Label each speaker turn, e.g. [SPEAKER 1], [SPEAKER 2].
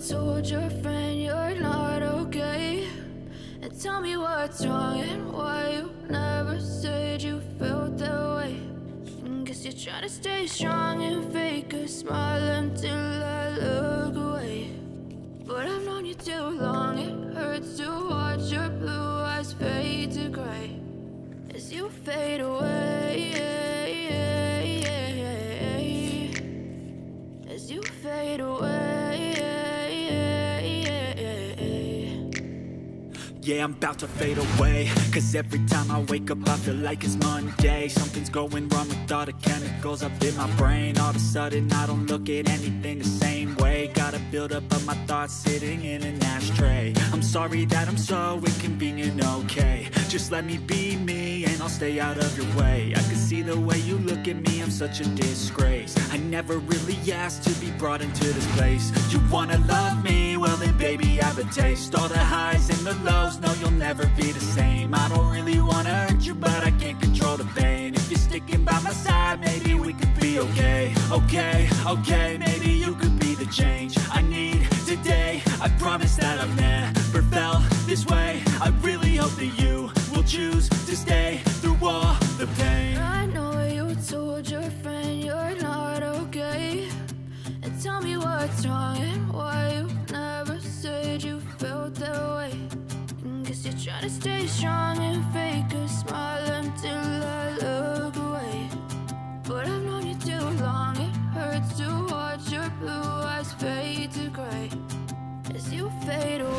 [SPEAKER 1] told your friend you're not okay, and tell me what's wrong and why you never said you felt that way. Guess you're trying to stay strong and fake a smile until I look away. But I've known you too long, it hurts to watch your blue eyes fade to gray as you fade away, as you fade away.
[SPEAKER 2] Yeah, I'm about to fade away, cause every time I wake up I feel like it's Monday. Something's going wrong with all the chemicals up in my brain. All of a sudden I don't look at anything the same way. Got a build up of my thoughts sitting in an ashtray. I'm sorry that I'm so inconvenient, okay. Just let me be me and I'll stay out of your way. I can see the way you look at me, I'm such a disgrace. I never really asked to be brought into this place. You wanna love me? Well then baby, have a taste. All the highs and the lows, no, you'll never be the same. I don't really wanna hurt you, but I can't control the pain. If you're sticking by my side, maybe we could be okay. Okay, maybe you could be the change I need today. I promise that I've never felt this way. I really hope that you will choose to stay through all the pain.
[SPEAKER 1] I know you told your friend you're not okay, and tell me what's wrong and why you never said you felt that way. Guess you're trying to stay strong and fake a smile until I look away. But I've known you too long, it hurts to watch your blue eyes fade to gray as you fade away.